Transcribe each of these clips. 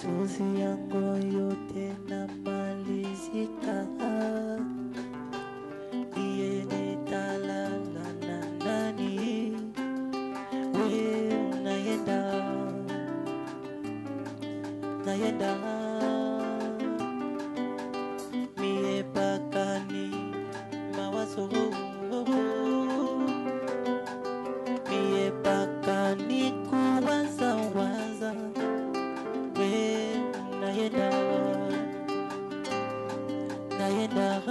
machozi yangu yote na malizika, iye nitalala na nani? We unayenda, nayenda mie pakani mawazo, mie pakani kuwaza waza. We nayenda, nayenda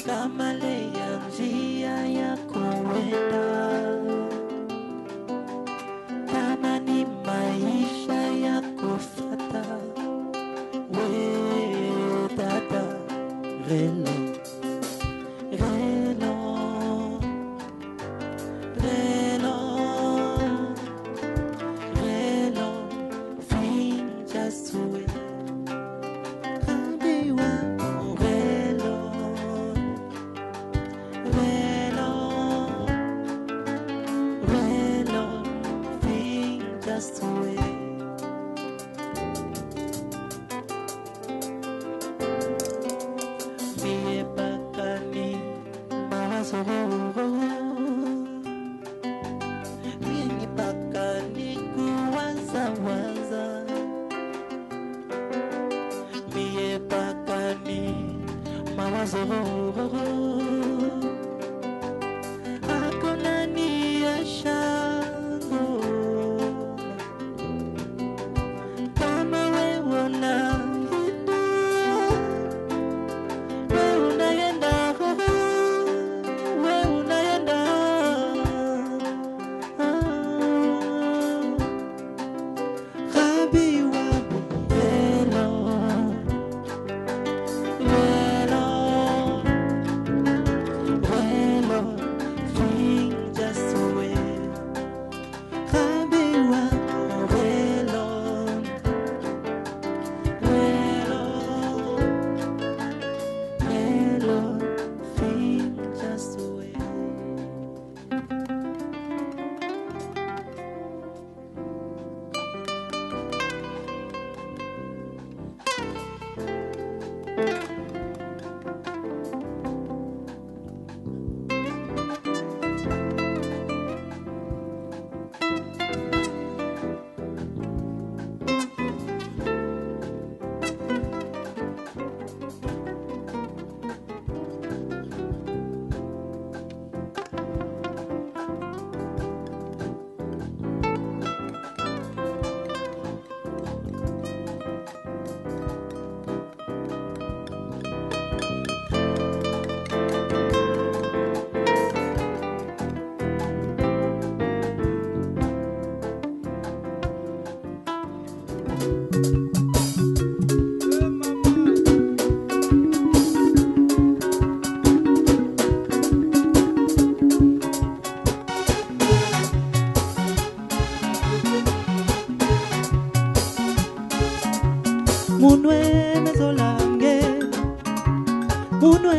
kama leya njia ya kuenda, kama ni maisha ya kufata. We dada relo, relo, relo, relo, finja sue kabiwa. Relo, relo, relo, finja sue. Mie pakani mawazo, mie pakani kuwaza waza, mie pakani mawazo. Hakuna niashangu kama wewe unaenda, wewe unaenda, wewe unaenda. Habi wangu relo, relo, relo, finja sue. Habi wangu relo, relo, relo, finja sue. Munwe mezolange, munwe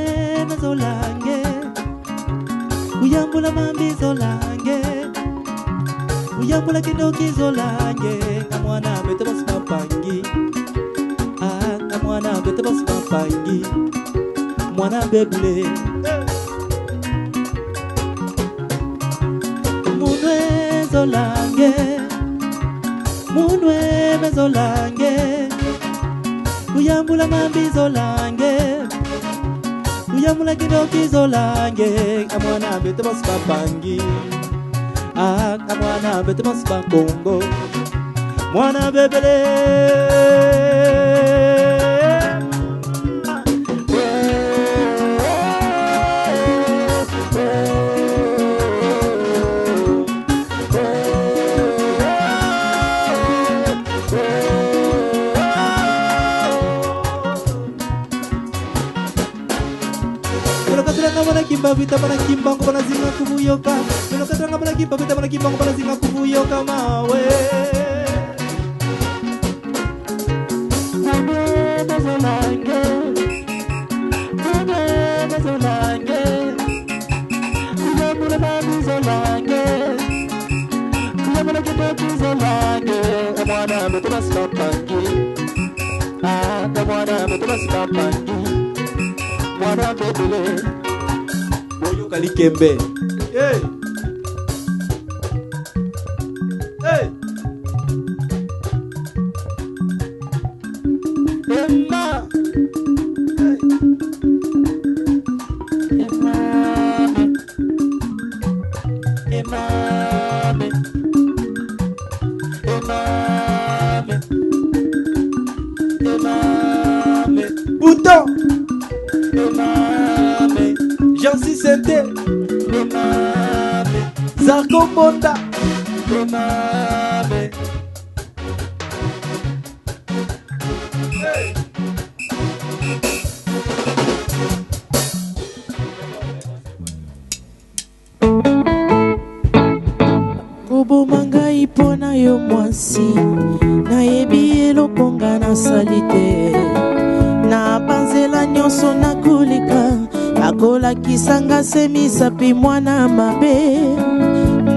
mezolange, uyambula mambi zolange, uyambula kidoki zolange. Kamwana bete basi mapangi, kamwana bete basi mapangi, mwana bebule. Munwe zolange, munwe mezolange, uyambula mambi zolange, uyambula kidoki zolange. Kamwana bete basi mapangi, kamwana bete basi makongo, mwana bebele. Kimba vita para kimba ko para zinga kubuyoka, melo katranga para kimba vita para kimba ko para zinga kubuyoka mawe. Mezolange, mezolange, uyambula mambi zolange, mwana kitokizo lange mwana mutubasika pangi mwana mutubasika pangi mwana bebele Boyo Kalikembe. Hey. Hey. Emma. Hey. Emma. Emma. Emma. Emma. Bouton. Jansi Sente. Zarko Monda. Hey. Kobomanga ipona yo mwasi nayebi elokonga na salite na banzela nyonso nakoleka akolakisanga se misapi mwana mabe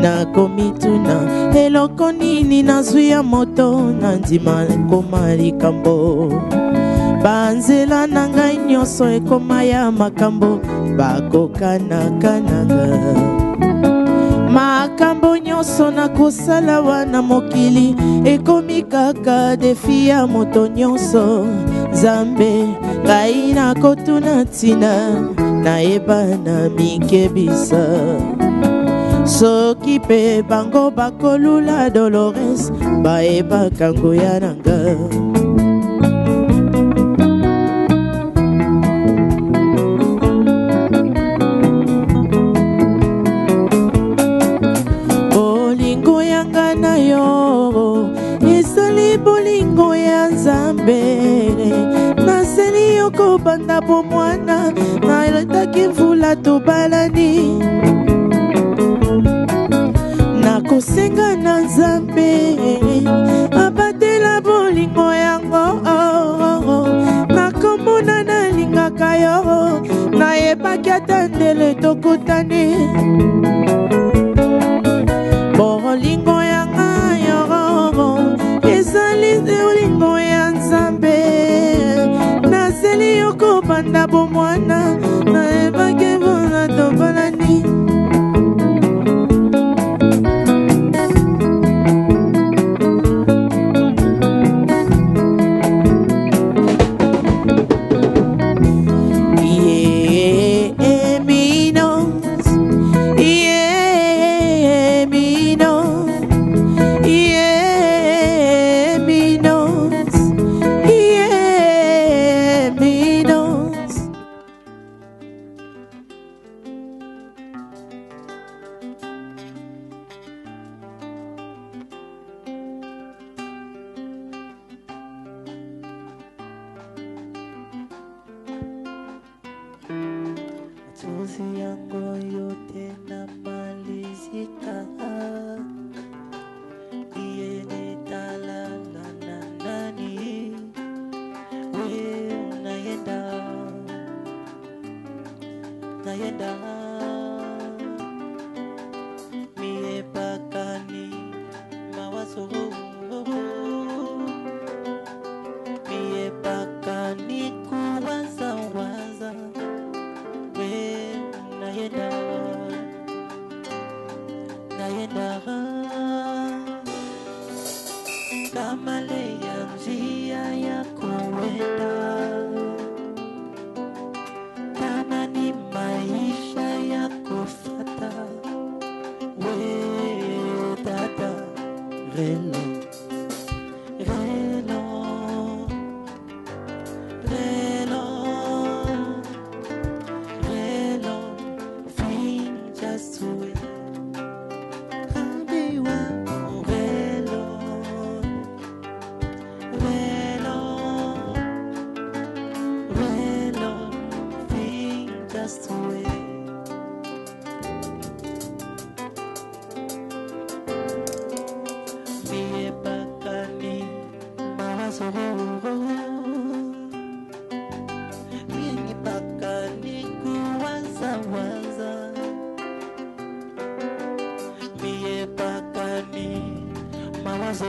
nakomituna eloko nini nazwi ya moto nandima ekoma likambo banzela na ngai nyonso ekoma ya makambo bakokanakananga makambo nyonso nakosala wana mokili ekomi kaka defi ya moto nyonso Nzambe ngai nakotuna ntina nayeba na mikebisa soki mpe bango bakolula Dolores bayebaka ngoya nanga bolingo yanga na yo esali bolingo ya Nzambe naseli yo kobanda po mwana naletaki mvula tobalani nakosenga na Nzambe abatela bolingo yango nakomona nalingaka yo nayebaki ata ndele tokutani bolingo yanga yo ezali bolingo ya Nzambe naseli yo kobanda bo mwana nayebaki mvula tobalani machozi yangu yote namalizika, ndiye nitalala na nani? Wewe unaenda mie pakani mawazo mie pakani kuwazawaza naenda kama leya njia ya kuenda, kama ni maisha ya kufata, we dada relo relo relo relo just wait. Be mawazo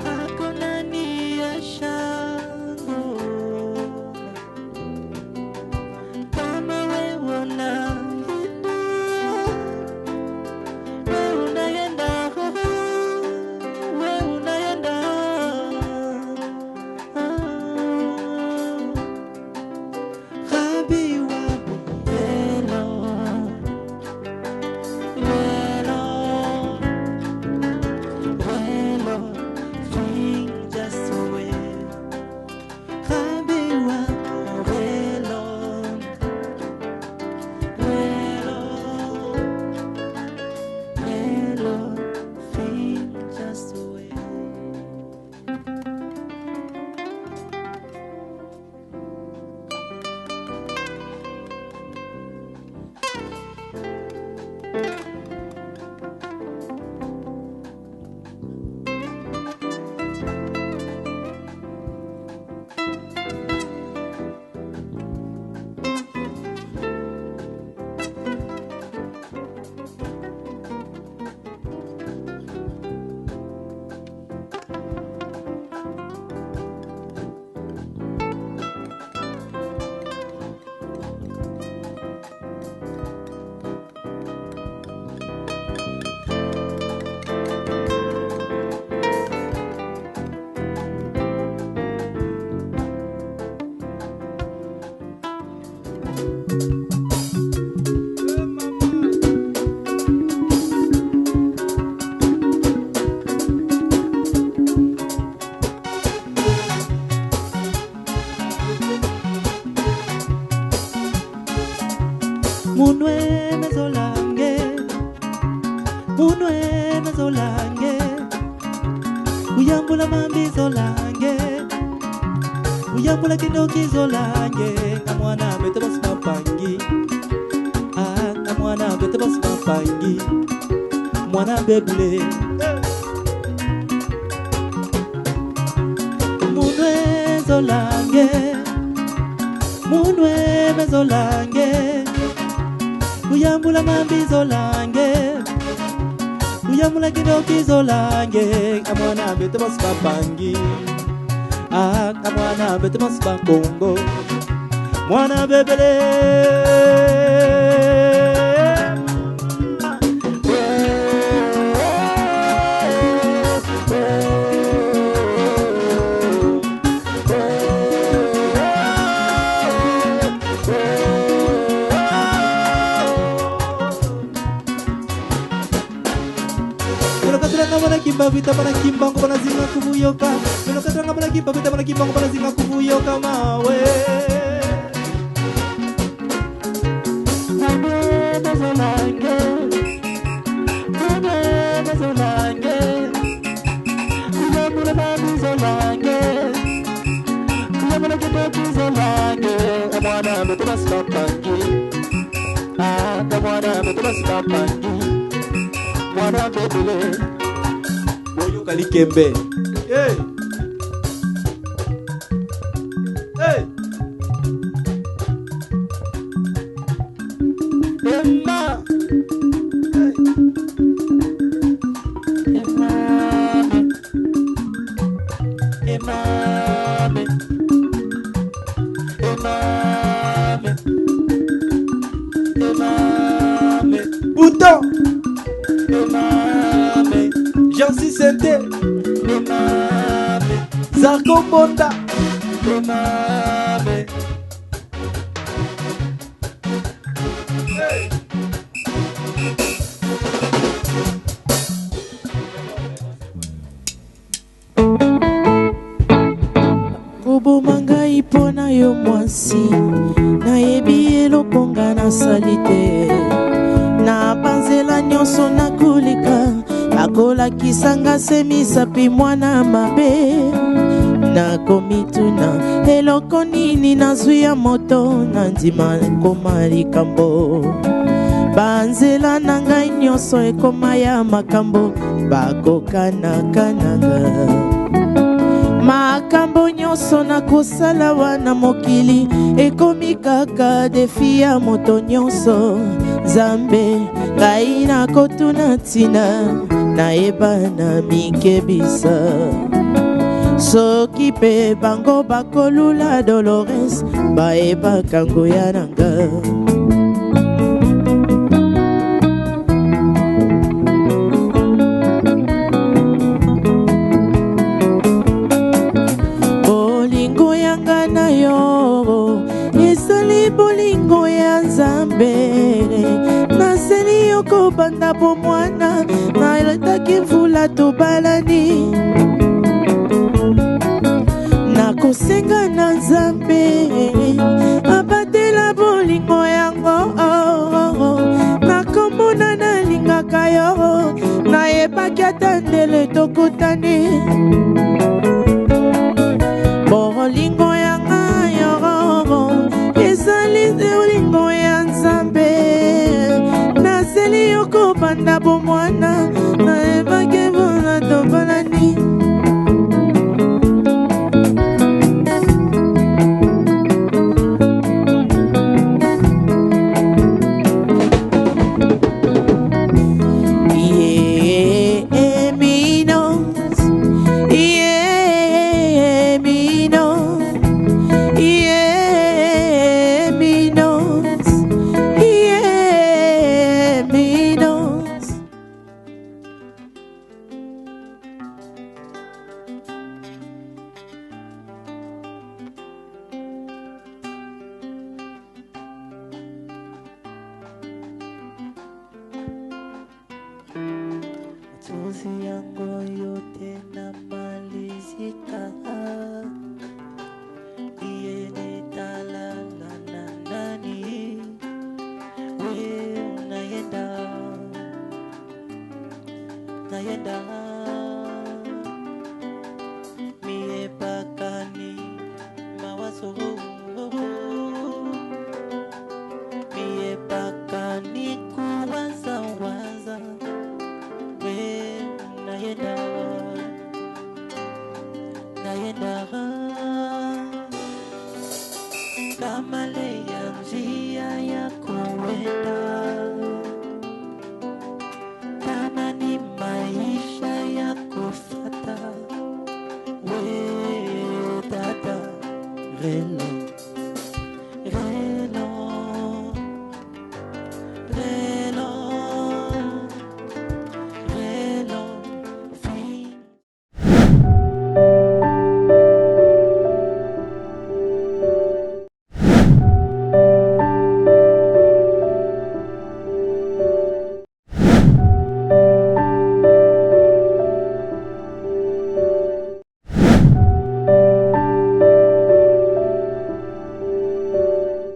akonani ya shango kama wewe Munwe mezolange Uyambula mambi zolange Uyambula kindoki zolange Kamwana bete bas mapangi Kamwana bete bas mapangi Mwana bebule Munwe mezolange Uyambula mambi zolange Uyambula kidoki zolange Kamwana bete bas mapangi Kamwana bete bas makongo Mwana bebele Kimba vita para kimba para zinga kubuyoka Melo katranga para kimba vita para kimba para zinga kubuyoka mawe Kalikembe. Hey. Hey. Emma. Hey. Emma. Emma. Emma. Emma. Bouton. Emma. Jansi Sente Zarko Bonda Kobomanga ipona yo mwasi Nayebi elokonga na salite Na banzela nyonso na kulika Akola kisanga semisapi mwana mabe Nakomituna eloko nini nazuya moto Nandima koma likambo Banzela na ngai nyonso ekoma ya makambo Bakokanakananga Makambo nyonso na kosala wana mokili Ekomi kaka defi ya moto nyonso Nzambe ngai nakotuna ntina nayeba na mikebisa soki mpe bango bakolula Dolores bayebaka ngoya nanga bolingo yanga na yo esali bolingo ya Nzambe naseli yo kobanda po mwana naletaki mvula tobalani nakosenga na Nzambe abatela bolingo yango nakomona nalingaka yo nayebaki ata ndele tokutani bolingo yanga yo ezali bolingo ya Nzambe naseli yo kobanda bo mwana nayebaki mvula tobalani machozi yangu yote na malizika, iye nitalala na nani? We unayenda